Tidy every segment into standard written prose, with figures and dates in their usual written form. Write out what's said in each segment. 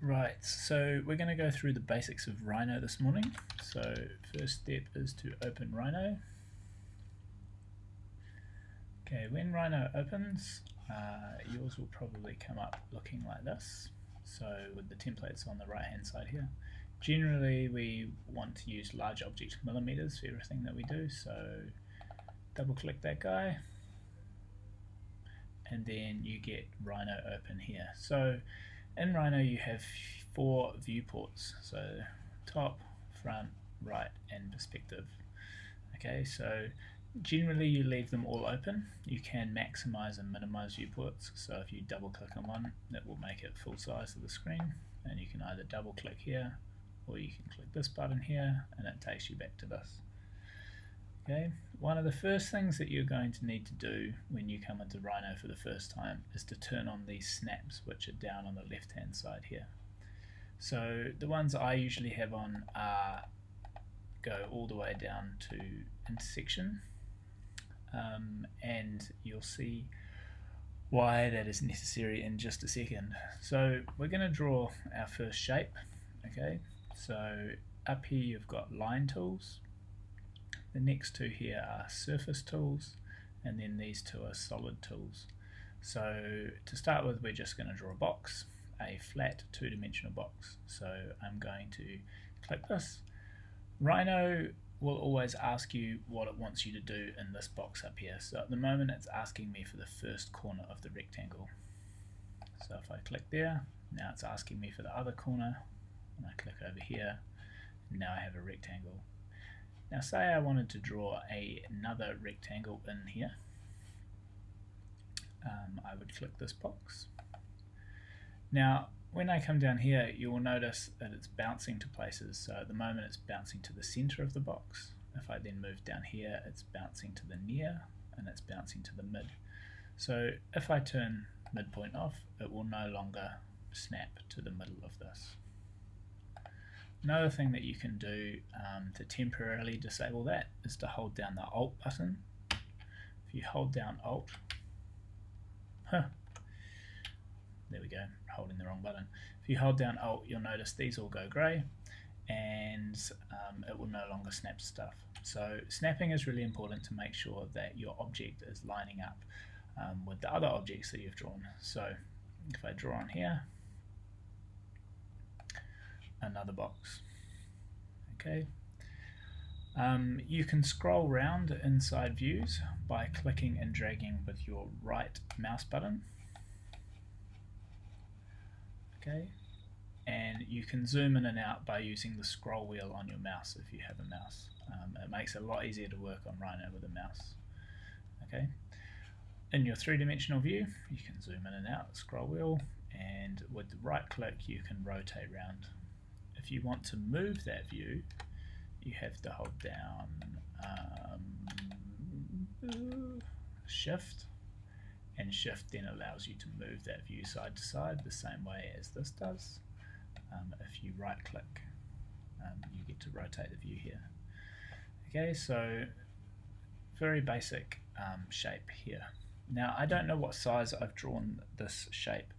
Right, so we're going to go through the basics of Rhino this morning. So first step is to open Rhino. Okay, when Rhino opens, yours will probably come up looking like this. So with the templates on the right hand side here. Generally we want to use large object millimeters for everything that we do, so double click that guy and then you get Rhino open here. So in Rhino you have 4 viewports, so top, front, right and perspective. Okay, so generally you leave them all open. You can maximize and minimize viewports, so if you double click on one that will make it full size of the screen, and you can either double click here or you can click this button here and it takes you back to this. Okay, one of the first things that you're going to need to do when you come into Rhino for the first time is to turn on these snaps, which are down on the left hand side here. So the ones I usually have on are go all the way down to intersection, and you'll see why that is necessary in just a second. So we're going to draw our first shape. Okay, so up here you've got line tools. The next two here are surface tools, and then these two are solid tools. So to start with, we're just going to draw a box, a flat two-dimensional box. So I'm going to click this. Rhino will always ask you what it wants you to do in this box up here. So at the moment it's asking me for the first corner of the rectangle. So if I click there, now it's asking me for the other corner, and I click over here, and now I have a rectangle. Now say I wanted to draw another rectangle in here, I would click this box. Now when I come down here you will notice that it's bouncing to places. So at the moment it's bouncing to the center of the box. If I then move down here it's bouncing to the near and it's bouncing to the mid. So if I turn midpoint off it will no longer snap to the middle of this. Another thing that you can do to temporarily disable that is to hold down the Alt button. If you hold down Alt, there we go, holding the wrong button. If you hold down Alt you'll notice these all go grey and it will no longer snap stuff. So snapping is really important to make sure that your object is lining up with the other objects that you've drawn. So if I draw on here, another box. Okay. You can scroll around inside views by clicking and dragging with your right mouse button. Okay. And you can zoom in and out by using the scroll wheel on your mouse if you have a mouse. It makes it a lot easier to work on Rhino with a mouse. Okay. In your three-dimensional view you can zoom in and out, scroll wheel, and with the right click you can rotate around. If you want to move that view, you have to hold down Shift, and Shift then allows you to move that view side to side the same way as this does. If you right click, you get to rotate the view here. Okay, so very basic shape here. Now I don't know what size I've drawn this shape,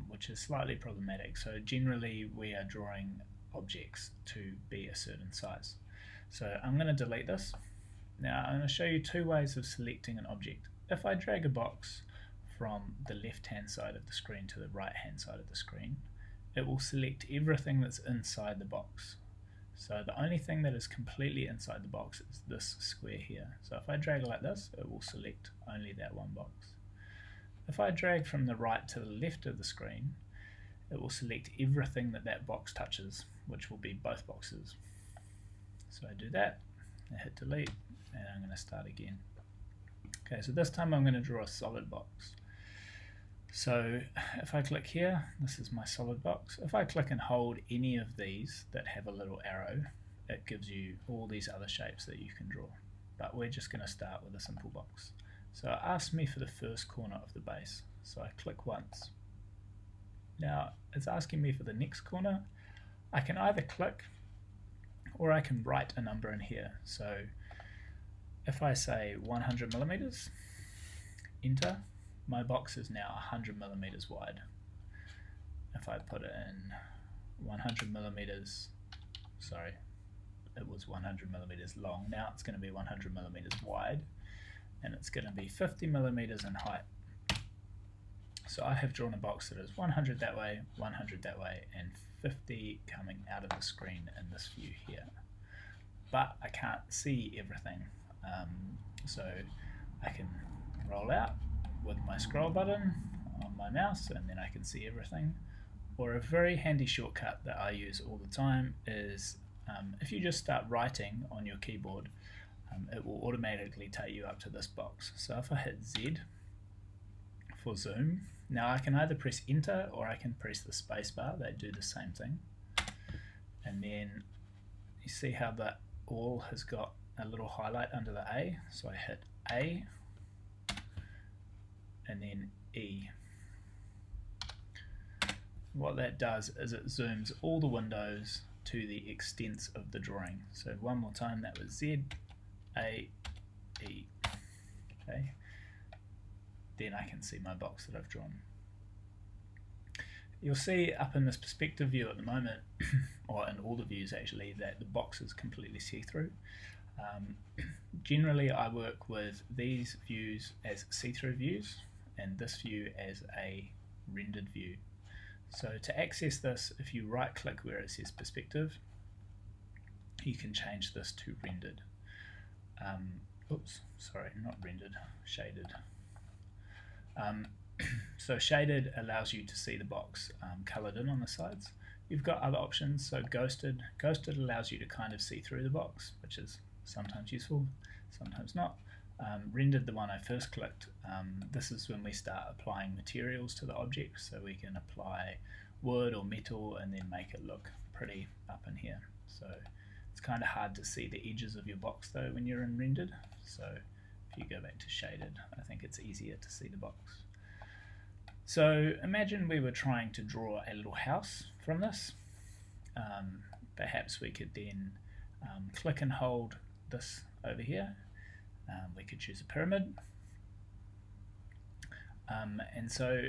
which is slightly problematic. So generally we are drawing objects to be a certain size. So I'm going to delete this. Now I'm going to show you two ways of selecting an object. If I drag a box from the left hand side of the screen to the right hand side of the screen, it will select everything that's inside the box. So the only thing that is completely inside the box is this square here. So if I drag like this, it will select only that one box. If I drag from the right to the left of the screen, it will select everything that that box touches, which will be both boxes. So I do that, I hit delete, and I'm going to start again. Okay, so this time I'm going to draw a solid box. So if I click here, this is my solid box. If I click and hold any of these that have a little arrow, it gives you all these other shapes that you can draw. But we're just going to start with a simple box. So it asks me for the first corner of the base. So I click once. Now it's asking me for the next corner. I can either click or I can write a number in here. So if I say 100 millimeters, enter, my box is now 100 millimeters wide. if I put it in 100 millimeters, sorry, it was 100 millimeters long, now it's going to be 100 millimeters wide, and it's going to be 50 millimeters in height. So I have drawn a box that is 100 that way, 100 that way, and 50 coming out of the screen in this view here. But I can't see everything, so I can roll out with my scroll button on my mouse, and then I can see everything. Or a very handy shortcut that I use all the time is if you just start writing on your keyboard, it will automatically take you up to this box. So if I hit Z for zoom, now I can either press enter or I can press the space bar. They do the same thing. And then you see how that all has got a little highlight under the A. So I hit A and then E. What that does is it zooms all the windows to the extents of the drawing. So one more time, that was Z, A, E. Okay. Then I can see my box that I've drawn. You'll see up in this perspective view at the moment, or in all the views actually, that the box is completely see-through. Generally I work with these views as see-through views and this view as a rendered view. So to access this, if you right click where it says perspective, you can change this to rendered. Oops, sorry, not rendered, shaded. So shaded allows you to see the box coloured in on the sides. You've got other options, so ghosted. Ghosted allows you to kind of see through the box, which is sometimes useful, sometimes not. Rendered, the one I first clicked, this is when we start applying materials to the object, so we can apply wood or metal and then make it look pretty up in here. So it's kind of hard to see the edges of your box though when you're in rendered, so if you go back to shaded, I think it's easier to see the box. So imagine we were trying to draw a little house from this. Perhaps we could then click and hold this over here. We could choose a pyramid, and so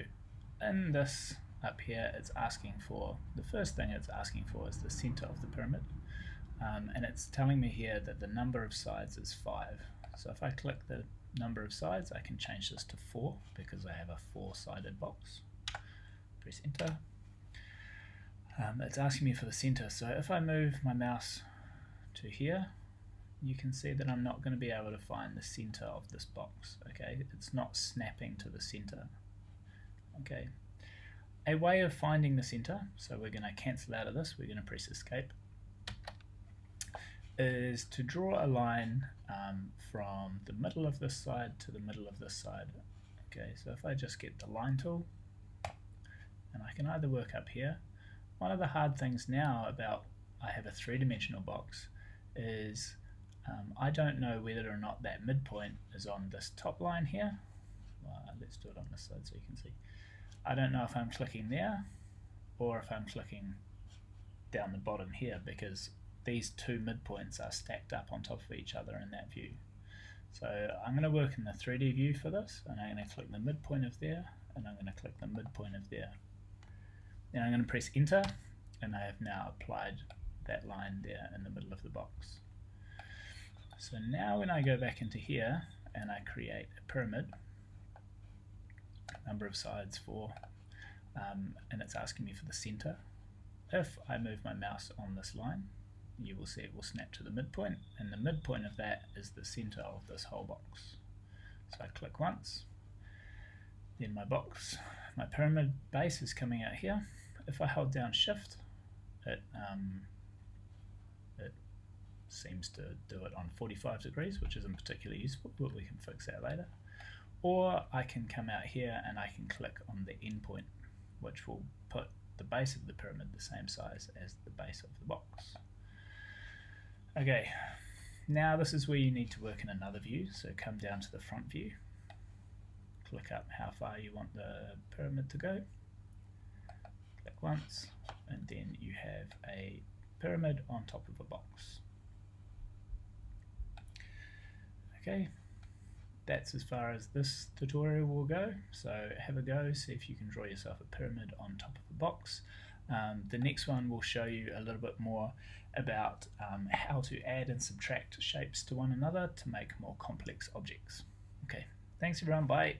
in this up here it's asking for, the first thing it's asking for is the center of the pyramid, and it's telling me here that the number of sides is 5. So if I click the number of sides, I can change this to 4 because I have a 4-sided box. Press enter. It's asking me for the center, so if I move my mouse to here, you can see that I'm not going to be able to find the center of this box. Okay, it's not snapping to the center. Okay, a way of finding the center, so we're going to cancel out of this, we're going to press escape, is to draw a line from the middle of this side to the middle of this side. Okay, so if I just get the line tool, and I can either work up here. One of the hard things now about I have a 3-dimensional box is I don't know whether or not that midpoint is on this top line here. Let's do it on this side so you can see. I don't know if I'm clicking there or if I'm clicking down the bottom here, because these two midpoints are stacked up on top of each other in that view. So I'm going to work in the 3D view for this, and I'm going to click the midpoint of there, and I'm going to click the midpoint of there. Then I'm going to press enter, and I have now applied that line there in the middle of the box. So now when I go back into here and I create a pyramid, number of sides 4, and it's asking me for the center. If I move my mouse on this line, you will see it will snap to the midpoint, and the midpoint of that is the center of this whole box. So I click once, then my box, my pyramid base is coming out here. If I hold down shift, it seems to do it on 45 degrees, which isn't particularly useful, but we can fix that later. Or I can come out here and I can click on the endpoint, which will put the base of the pyramid the same size as the base of the box. Okay, now this is where you need to work in another view, so come down to the front view, click up how far you want the pyramid to go, click once, and then you have a pyramid on top of a box. Okay, that's as far as this tutorial will go. So have a go, see if you can draw yourself a pyramid on top of a box. The next one will show you a little bit more about how to add and subtract shapes to one another to make more complex objects. Okay, thanks everyone, bye.